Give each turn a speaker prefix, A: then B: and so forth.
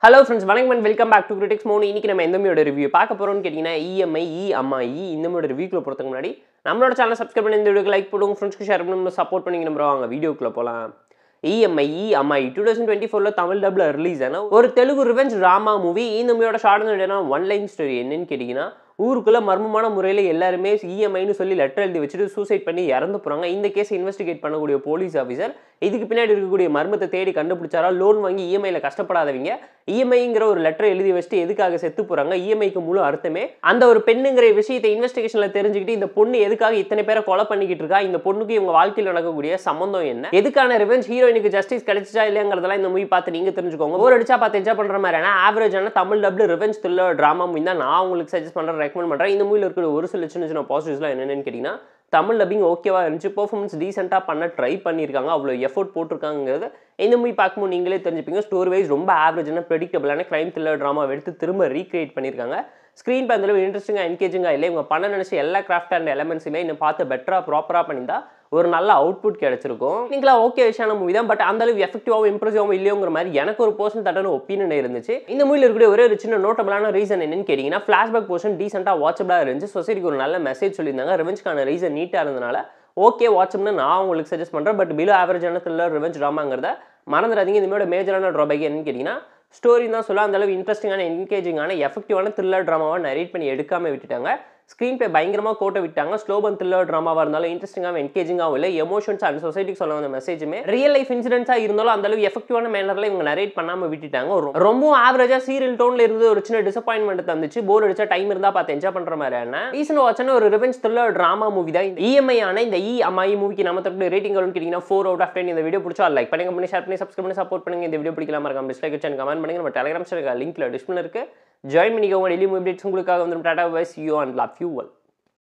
A: Hello friends, வணக்கம் and welcome back to Critics Mode. இன்னைக்கு நம்ம எந்த மூவியோட ரிவ்யூ பார்க்க போறோம்னு கேட்டிங்கன்னா EMI அம்மா இந்த மூவியோட ரிவ்யூக்குள்ள போறதுக்கு முன்னாடி நம்மளோட சேனலை சப்ஸ்கிரைப் பண்ணி இந்த வீடியோக்கு லைக் போடுங்க, ஃப்ரெண்ட்ஸ்க்கு ஷேர் பண்ணி சப்போர்ட் பண்ணி நம்ம வாங்க வீடியோக்குள்ள போலாம். EMI அம்மா 2024ல தமிழ் டப்ல ரிலீஸ் ஆன ஒரு தெலுங்கு ரிவெஞ்ச் டிராமா மூவி. இந்த மூவியோட ஷார்ட் என்னன்னா ஒன் லைன் ஸ்டோரி. என்னன்னு கேட்டிங்கன்னா ஊருக்குள்ள மர்மமான முறையில் எல்லாருமே இஎம்ஐன்னு சொல்லி லெட்டர் எழுதி வச்சுட்டு சூசைட் பண்ணி இறந்து போகிறாங்க. இந்த கேஸை இன்வெஸ்டிகேட் பண்ணக்கூடிய போலீஸ் ஆஃபீஸர் இதுக்கு பின்னாடி இருக்கக்கூடிய மர்மத்தை தேடி கண்டுபிடிச்சாரா, லோன் வாங்கி இஎம்ஐயில் கஷ்டப்படாதவங்க இஎம்ஐங்கிற ஒரு லெட்டர் எழுதி வச்சுட்டு எதுக்காக செத்து போகிறாங்க, இஎம்ஐக்கு முழு அர்த்தமே அந்த ஒரு பெண்ணுங்கிற விஷயத்தை இன்வெஸ்டிகேஷனில் தெரிஞ்சுக்கிட்டு இந்த பொண்ணு எதுக்காக இத்தனை பேரை கொலை பண்ணிக்கிட்டு இருக்கா, இந்த பொண்ணுக்கு இவங்க வாழ்க்கையில் நடக்கக்கூடிய சம்பந்தம் என்ன, எதுக்கான ரிவெஞ்ச், ஹீரோயினுக்கு ஜஸ்டிஸ் கிடைச்சா இல்லைங்கிறதெல்லாம் இந்த மூவி பார்த்து நீங்கள் தெரிஞ்சுக்கோங்க. ஒரு அடிச்சா பார்த்து என்ஜாய் பண்ணுற மாதிரியான ஆவரேஜான தமிழ் டப்ல ரிவெஞ்ச் த்ரில்லர் டிராமா மூவி தான் நான் உங்களுக்கு சஜஸ்ட் பண்ணுறேன், ரெக்கமெண்ட் பண்ணுறேன். இந்த மூவியில் இருக்கிற ஒரு சில சின்ன சின்ன பாசிட்டிவ்ஸ்லாம் என்னென்னு கேட்டிங்கன்னா தமிழ் டப்பிங் ஓகேவா இருந்துச்சு, பெர்ஃபார்மன்ஸ் டீசெண்டாக பண்ண ட்ரை பண்ணியிருக்காங்க, அவ்வளோ எஃபோர்ட் போட்டிருக்காங்கிறது இந்த மூவி பார்க்கும்போது நீங்களே தெரிஞ்சுப்பீங்க. ஸ்டோரி வைஸ் ரொம்ப ஆவரேஜான ப்ரெடிக்டபிளான கிரைம் த்ரில்லர் ட்ராமா எடுத்து திரும்ப ரீக்ரியேட் பண்ணியிருக்காங்க. ஸ்க்ரீன் பே அந்தளவு இன்ட்ரெஸ்டிங்காக என்கேஜிங்காக இல்லை, இவங்க பண்ண நினச்சி எல்லா கிராஃப்ட் அண்ட் எலமெண்ட்ஸுமே இன்னும் பார்த்து பெட்டராக ப்ராப்பராக பண்ணியிருந்தா ஒரு நல்ல அவுட்புட் கிடைச்சிருக்கும். நீங்களாம் ஓகே விஷயமான மூவி தான், பட் அந்த அளவு எஃபெக்டிவாகவும் இம்ப்ரெசிவாகவும் இல்லையோங்கிற மாதிரி எனக்கு ஒரு பர்சனல் தட்டான ஒப்பீனியன் இருந்துச்சு. இந்த மூவியில் இருக்கக்கூடிய ஒரே ஒரு சின்ன நோட்டபிளான ரீசன் என்னன்னு கேட்டிங்கன்னா ஃப்ளாஷ்பேக் போர்ஷன் டீசெண்டாக வாட்சபிளாக இருந்துச்சு. சொசைட்டிக்கு ஒரு நல்ல மெசேஜ் சொல்லியிருந்தாங்க. ரிவெஞ்சுக்கான ரீசன் நீட்டாக இருந்தனால ஓகே வாட்சப்னு நான் உங்களுக்கு சஜஸ்ட் பண்ணுறேன். பட் பிலோ ஆவரேஜான த்ரில்லர் ரிவெஞ்ச் ட்ராமாங்கிறத மறந்துடாதீங்க. இந்த மூவியோட மேஜரான ட்ராபேக் என்னன்னு கேட்டிங்கன்னா ஸ்டோரி தான் சொல்ல அந்த அளவு இன்ட்ரெஸ்டிங்கான என்கேஜிங்கான எஃபெக்டிவான த்ரில்லர் ட்ராமாவை நரேட் பண்ணி எடுக்காமல் விட்டுட்டாங்க. ஸ்க்ரீன் பிளே பயங்கரமாக கோட்டை விட்டாங்க. ஸ்லோபன் த்ரில்லர் ட்ராமாவாக இருந்தாலும் இன்ட்ரெஸ்டிங்காகவும் என்கேஜிங்காகவும் இல்லை, எமோஷன்ஸ் அண்ட் சொசைட்டிக்கு சொல்ல வந்த மெசேஜுமே ரியல் லைஃப் இன்சிடென்ட்ஸாக இருந்தாலும் அந்த அளவு எஃபெக்டிவான மேனரில் இவங்க நரேட் பண்ணாமல் விட்டுட்டாங்க. ரொம்பவும் ஆவரேஜாக சீரியல் டோனில் இருந்து ஒரு சின்ன டிசப்பாயின்மெண்ட் தந்துச்சு. போர் அடிச்சா டைம் இருந்தால் பார்த்து என்ஜாய் பண்ணுற மாதிரியான ரீசன் வாட்சான ஒரு ரிவெஞ்ச் த்ரில்லர் ட்ராமா மூவி தான் இந்த இஎம்ஐ ஆன இந்த அம்மா மூவிக்கு நம்ம தரப்பு ரேட்டிங் கேட்டிங்கன்னா 4/10. இந்த வீடியோ பிடிச்சா லைக் பண்ணி ஷேர் பண்ணி சப்ஸ்கிரைப் பண்ணி சப்போர்ட் பண்ணுங்க. இந்த வீடியோ பிடிக்கலாமா இருக்காம டிஸ்லைக் வச்சு கமெண்ட் பண்ணுங்க. நம்ம டெலிகிராம் சேனல் லிங்க்ல டிஸ்பிளே இருக்கு, ஜாயின் பண்ணிக்கோங்க. டெய்லி மூவி அப்டேட்ஸ் உங்களுக்காக வந்து டாடா bye, see you and love you all.